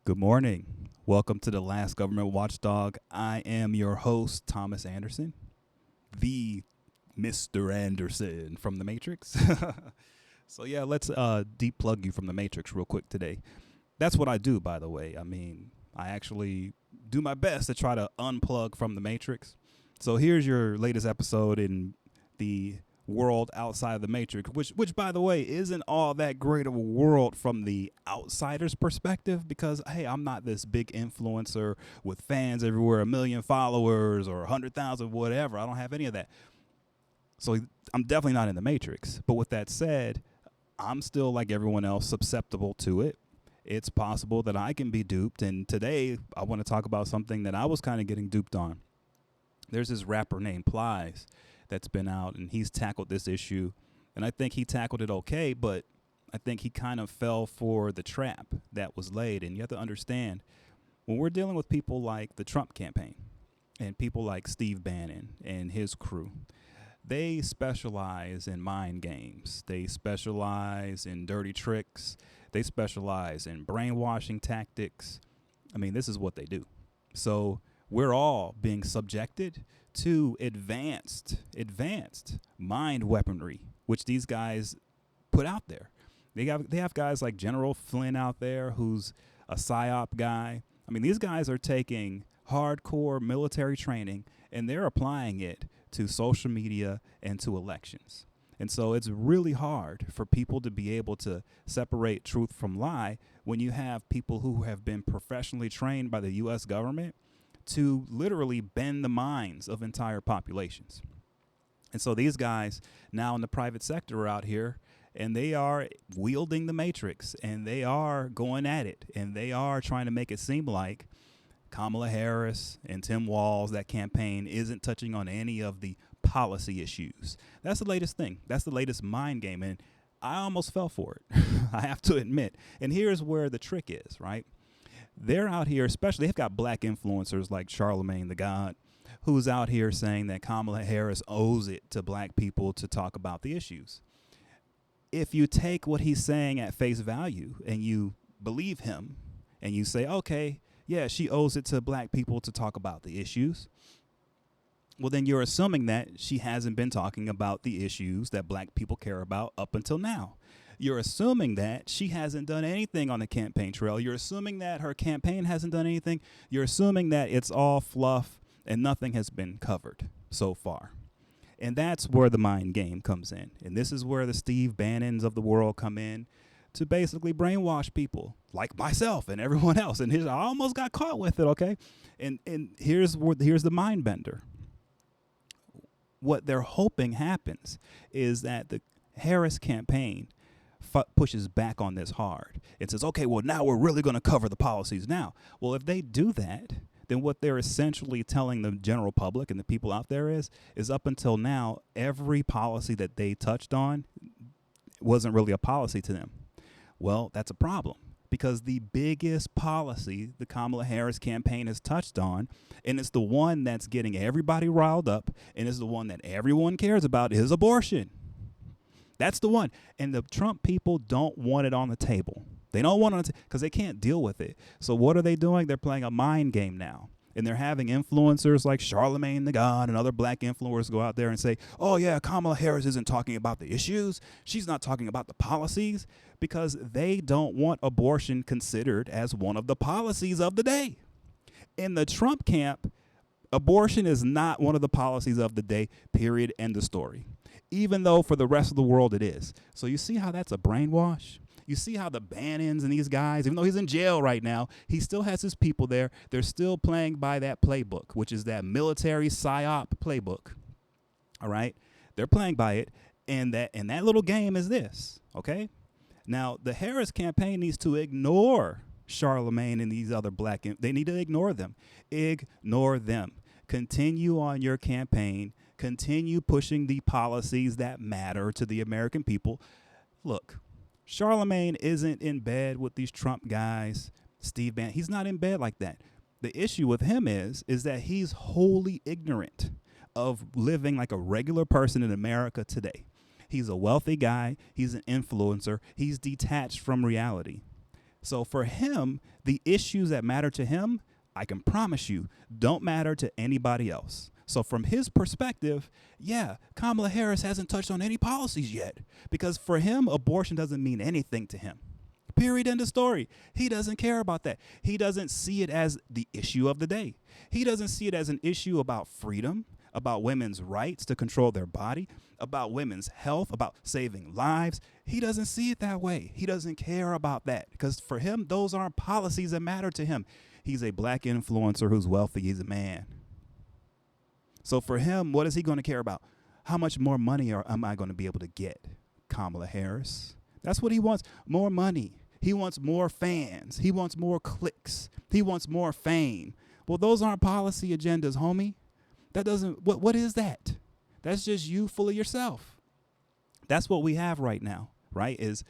Good morning. Welcome to the Last Government Watchdog. I am your host, Thomas Anderson, the Mr. Anderson from The Matrix. So yeah, let's deep plug you from The Matrix real quick today. That's what I do, by the way. I mean, I actually do my best to try to unplug from The Matrix. So here's your latest episode in the world outside of the Matrix, which by the way isn't all that great of a world from the outsider's perspective, because hey, I'm not this big influencer with fans everywhere, 1 million followers or 100,000, whatever. I don't have any of that. So I'm definitely not in the Matrix. But with that said, I'm still like everyone else susceptible to it. It's possible that I can be duped, and today I want to talk about something that I was kind of getting duped on. There's this rapper named Plies that's been out, and he's tackled this issue, and I think he tackled it okay, but I think he kind of fell for the trap that was laid. And you have to understand, when we're dealing with people like the Trump campaign and people like Steve Bannon and his crew, they specialize in mind games. They specialize in dirty tricks. They specialize in brainwashing tactics. I mean, this is what they do. So we're all being subjected to advanced mind weaponry, which these guys put out there. They have guys like General Flynn out there, who's a psyop guy. I mean, these guys are taking hardcore military training and they're applying it to social media and to elections. And so it's really hard for people to be able to separate truth from lie when you have people who have been professionally trained by the U.S. government to literally bend the minds of entire populations. And so these guys now in the private sector are out here, and they are wielding the Matrix, and they are going at it, and they are trying to make it seem like Kamala Harris and Tim Walz, that campaign, isn't touching on any of the policy issues. That's the latest thing. That's the latest mind game, and I almost fell for it, I have to admit. And here's where the trick is, right? They're out here, especially, they've got black influencers like Charlemagne the God, who's out here saying that Kamala Harris owes it to black people to talk about the issues. If you take what he's saying at face value and you believe him and you say, okay, yeah, she owes it to black people to talk about the issues, well, then you're assuming that she hasn't been talking about the issues that black people care about up until now. You're assuming that she hasn't done anything on the campaign trail. You're assuming that her campaign hasn't done anything. You're assuming that it's all fluff and nothing has been covered so far. And that's where the mind game comes in. And this is where the Steve Bannons of the world come in to basically brainwash people like myself and everyone else. And I almost got caught with it, okay? And here's the mind bender. What they're hoping happens is that the Harris campaign pushes back on this hard. It says, okay, well, now we're really going to cover the policies now. Well, if they do that, then what they're essentially telling the general public and the people out there is up until now, every policy that they touched on wasn't really a policy to them. Well, that's a problem, because the biggest policy the Kamala Harris campaign has touched on, and it's the one that's getting everybody riled up, and is the one that everyone cares about, is abortion. That's the one. And the Trump people don't want it on the table. They don't want it because they can't deal with it. So what are they doing? They're playing a mind game now. And they're having influencers like Charlemagne the God and other black influencers go out there and say, oh, yeah, Kamala Harris isn't talking about the issues. She's not talking about the policies, because they don't want abortion considered as one of the policies of the day. In the Trump camp, abortion is not one of the policies of the day, period, end of story. Even though for the rest of the world it is. So you see how that's a brainwash? You see how the Bannons and these guys, even though he's in jail right now, he still has his people there. They're still playing by that playbook, which is that military psyop playbook. All right? They're playing by it, and that little game is this, okay? Now, the Harris campaign needs to ignore Charlemagne and these other they need to ignore them. Ignore them. Continue on your campaign. Continue pushing the policies that matter to the American people. Look, Charlemagne isn't in bed with these Trump guys. Steve Bannon, he's not in bed like that. The issue with him is that he's wholly ignorant of living like a regular person in America today. He's a wealthy guy. He's an influencer. He's detached from reality. So for him, the issues that matter to him, I can promise you, don't matter to anybody else. So from his perspective, yeah, Kamala Harris hasn't touched on any policies yet because for him, abortion doesn't mean anything to him. Period. End of story. He doesn't care about that. He doesn't see it as the issue of the day. He doesn't see it as an issue about freedom, about women's rights to control their body, about women's health, about saving lives. He doesn't see it that way. He doesn't care about that because for him, those aren't policies that matter to him. He's a black influencer who's wealthy. He's a man. So for him, what is he going to care about? How much more money am I going to be able to get? Kamala Harris. That's what he wants. More money. He wants more fans. He wants more clicks. He wants more fame. Well, those aren't policy agendas, homie. That doesn't, what is that? That's just you full of yourself. That's what we have right now, right? Is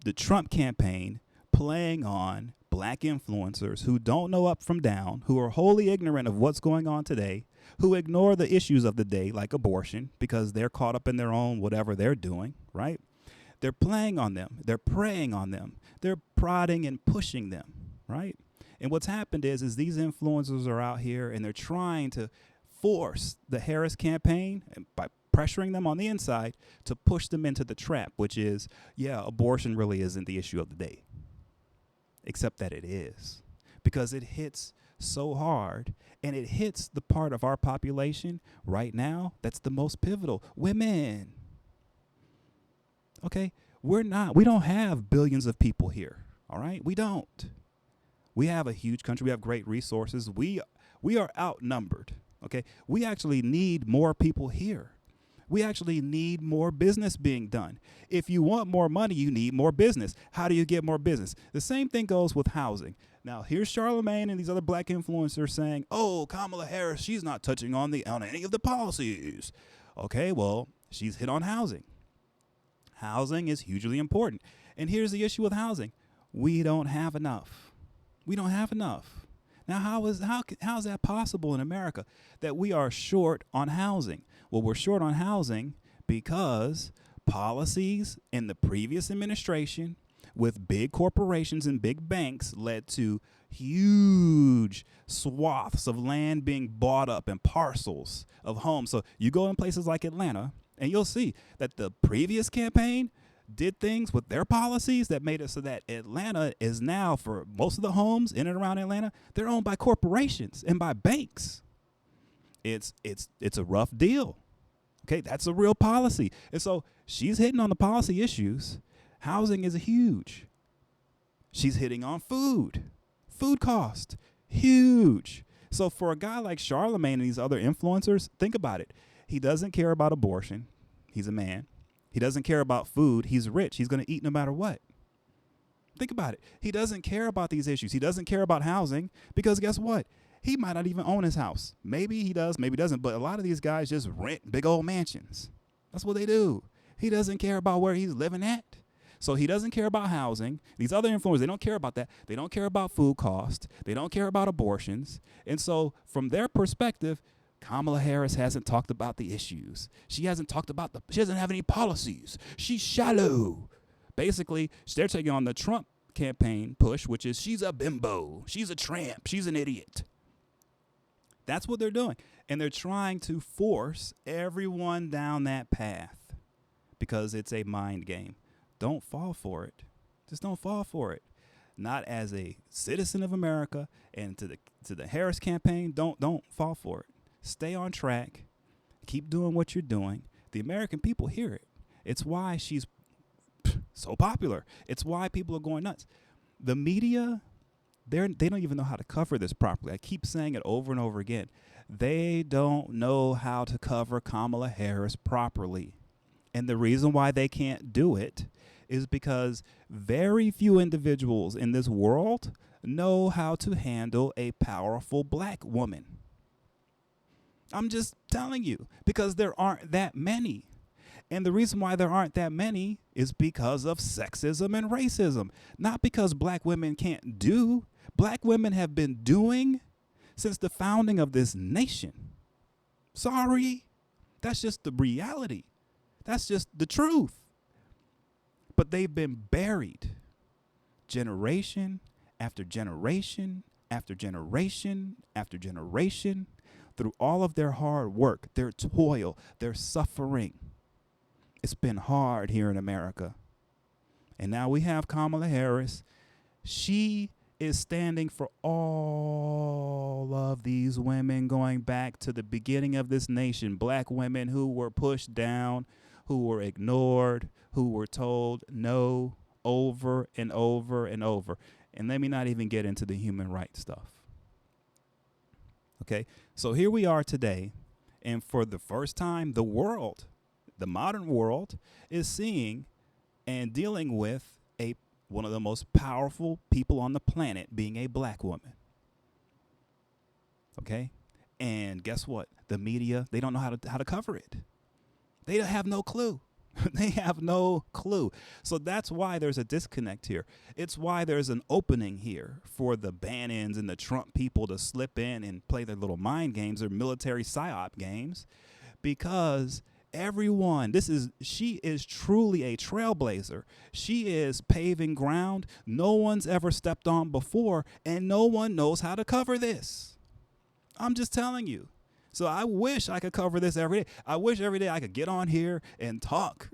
the Trump campaign playing on black influencers who don't know up from down, who are wholly ignorant of what's going on today, who ignore the issues of the day like abortion because they're caught up in their own whatever they're doing, right? They're playing on them. They're preying on them. They're prodding and pushing them, right? And what's happened is these influencers are out here and they're trying to force the Harris campaign by pressuring them on the inside to push them into the trap, which is, yeah, abortion really isn't the issue of the day. Except that it is. Because it hits so hard and it hits the part of our population right now that's the most pivotal. Women. Okay, we don't have billions of people here, all right? We don't. We have a huge country. We have great resources. We are outnumbered, okay? We actually need more people here. We actually need more business being done. If you want more money, you need more business. How do you get more business? The same thing goes with housing. Now, here's Charlemagne and these other black influencers saying, oh, Kamala Harris, she's not touching on any of the policies. Okay, well, she's hit on housing. Housing is hugely important. And here's the issue with housing. We don't have enough. We don't have enough. Now, how is that possible in America that we are short on housing? Well, we're short on housing because policies in the previous administration with big corporations and big banks led to huge swaths of land being bought up and parcels of homes. So you go in places like Atlanta, and you'll see that the previous campaign did things with their policies that made it so that Atlanta is now, for most of the homes in and around Atlanta, they're owned by corporations and by banks. It's a rough deal. Okay, that's a real policy. And so she's hitting on the policy issues. Housing is huge. She's hitting on food cost, huge. So for a guy like Charlemagne and these other influencers, think about it. He doesn't care about abortion. He's a man. He doesn't care about food. He's rich. He's going to eat no matter what. Think about it. He doesn't care about these issues. He doesn't care about housing because guess what? He might not even own his house. Maybe he does, maybe doesn't. But a lot of these guys just rent big old mansions. That's what they do. He doesn't care about where he's living at. So he doesn't care about housing. These other influencers, they don't care about that. They don't care about food cost. They don't care about abortions. And so from their perspective, Kamala Harris hasn't talked about the issues. She hasn't talked about she doesn't have any policies. She's shallow. Basically, they're taking on the Trump campaign push, which is she's a bimbo. She's a tramp. She's an idiot. That's what they're doing. And they're trying to force everyone down that path because it's a mind game. Don't fall for it. Just don't fall for it. Not as a citizen of America, and to the Harris campaign, don't fall for it. Stay on track. Keep doing what you're doing. The American people hear it. It's why she's so popular. It's why people are going nuts. The media, they don't even know how to cover this properly. I keep saying it over and over again. They don't know how to cover Kamala Harris properly. And the reason why they can't do it is because very few individuals in this world know how to handle a powerful black woman. I'm just telling you, because there aren't that many. And the reason why there aren't that many is because of sexism and racism. Not because black women can't do. Black women have been doing since the founding of this nation. Sorry. That's just the reality. That's just the truth. But they've been buried generation after generation after generation after generation, through all of their hard work, their toil, their suffering. It's been hard here in America. And now we have Kamala Harris. She is standing for all of these women going back to the beginning of this nation, black women who were pushed down, who were ignored, who were told no over and over and over. And let me not even get into the human rights stuff. Okay, so here we are today, and for the first time, the world, the modern world, is seeing and dealing with one of the most powerful people on the planet being a black woman. Okay? And guess what? The media, they don't know how to cover it. They have no clue. They have no clue. So that's why there's a disconnect here. It's why there's an opening here for the Bannons and the Trump people to slip in and play their little mind games or military psyop games, because everyone, she is truly a trailblazer. She is paving ground no one's ever stepped on before, and no one knows how to cover this. I'm just telling you. So I wish I could cover this every day. I wish every day I could get on here and talk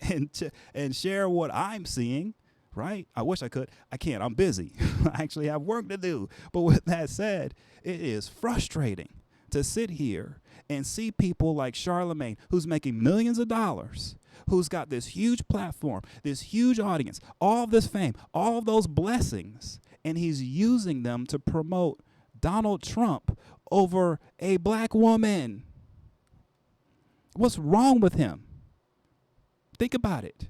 and share what I'm seeing, right? I wish I could. I can't. I'm busy. I actually have work to do. But with that said, it is frustrating to sit here and see people like Charlemagne, who's making millions of dollars, who's got this huge platform, this huge audience, all this fame, all those blessings, and he's using them to promote Donald Trump over a black woman. What's wrong with him? Think about it.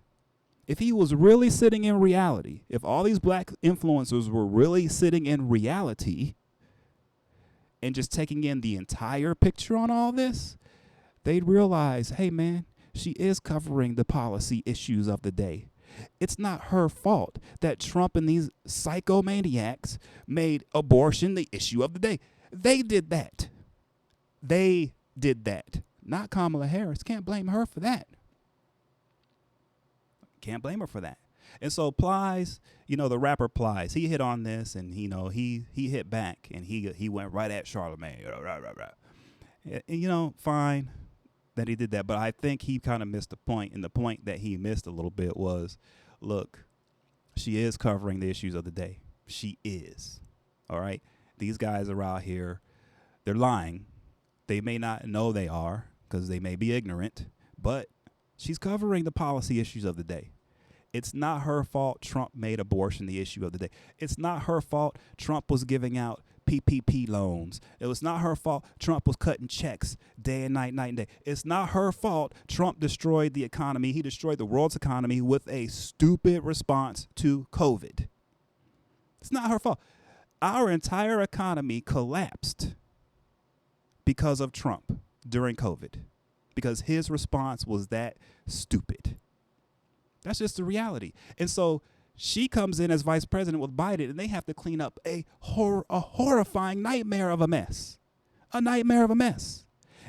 If he was really sitting in reality, if all these black influencers were really sitting in reality, and just taking in the entire picture on all this, they'd realize, hey, man, she is covering the policy issues of the day. It's not her fault that Trump and these psychomaniacs made abortion the issue of the day. They did that. They did that. Not Kamala Harris. Can't blame her for that. Can't blame her for that. And so Plies, the rapper Plies, he hit on this, and he hit back, and he went right at Charlemagne. And, fine that he did that, but I think he kind of missed the point, and the point that he missed a little bit was, look, she is covering the issues of the day. She is. All right? These guys are out here. They're lying. They may not know they are because they may be ignorant, but she's covering the policy issues of the day. It's not her fault Trump made abortion the issue of the day. It's not her fault Trump was giving out PPP loans. It was not her fault Trump was cutting checks day and night and day. It's not her fault Trump destroyed the economy. He destroyed the world's economy with a stupid response to COVID. It's not her fault. Our entire economy collapsed because of Trump during COVID, because his response was that stupid. That's just the reality. And so she comes in as vice president with Biden, and they have to clean up a horrifying nightmare of a mess. A nightmare of a mess.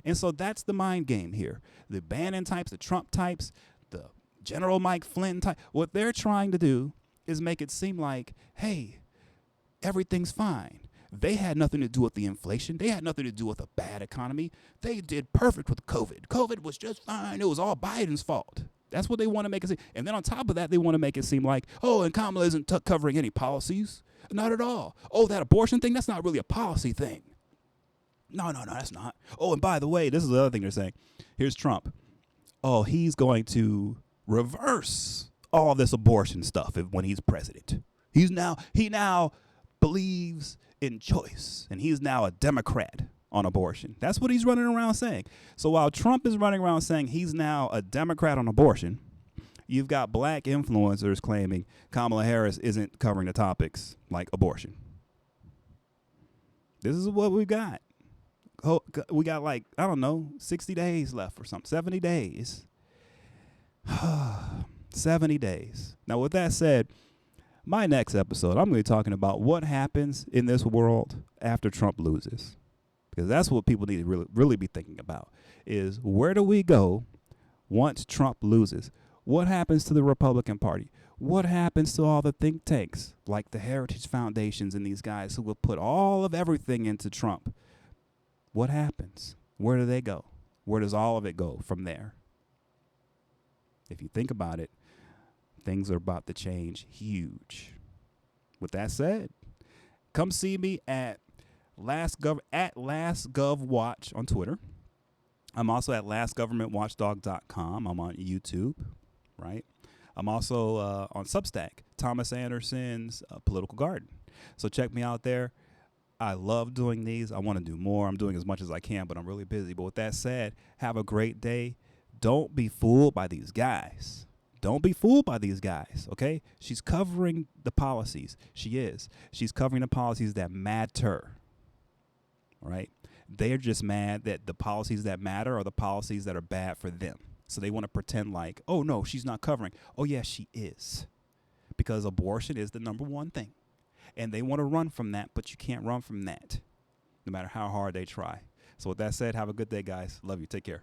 And so that's the mind game here. The Bannon types, the Trump types, the General Mike Flynn type, what they're trying to do is make it seem like, hey, everything's fine. They had nothing to do with the inflation. They had nothing to do with a bad economy. They did perfect with COVID. COVID was just fine. It was all Biden's fault. That's what they want to make it seem. And then on top of that, they want to make it seem like, oh, and Kamala isn't covering any policies. Not at all. Oh, that abortion thing, that's not really a policy thing. No, that's not. Oh, and by the way, this is the other thing they're saying. Here's Trump. Oh, he's going to reverse all this abortion stuff when he's president. He now believes in choice, and he's now a Democrat on abortion. That's what he's running around saying. So while Trump is running around saying he's now a Democrat on abortion, you've got black influencers claiming Kamala Harris isn't covering the topics like abortion. This is what we got. We got 60 days left or something, 70 days. 70 days. Now, with that said, my next episode, I'm going to be talking about what happens in this world after Trump loses. Because that's what people need to really be thinking about, is where do we go once Trump loses? What happens to the Republican Party? What happens to all the think tanks like the Heritage Foundations and these guys who will put all of everything into Trump? What happens? Where do they go? Where does all of it go from there? If you think about it, things are about to change huge. With that said, come see me at LastGovWatch on Twitter. I'm also at lastgovernmentwatchdog.com. I'm on YouTube, right? I'm also on Substack, Thomas Anderson's Political Garden. So check me out there. I love doing these. I want to do more. I'm doing as much as I can, but I'm really busy. But with that said, have a great day. Don't be fooled by these guys. Don't be fooled by these guys, okay? She's covering the policies. She is. She's covering the policies that matter, right? They're just mad that the policies that matter are the policies that are bad for them. So they want to pretend like, oh, no, she's not covering. Oh, yes, she is. Because abortion is the number one thing. And they want to run from that, but you can't run from that, no matter how hard they try. So with that said, have a good day, guys. Love you. Take care.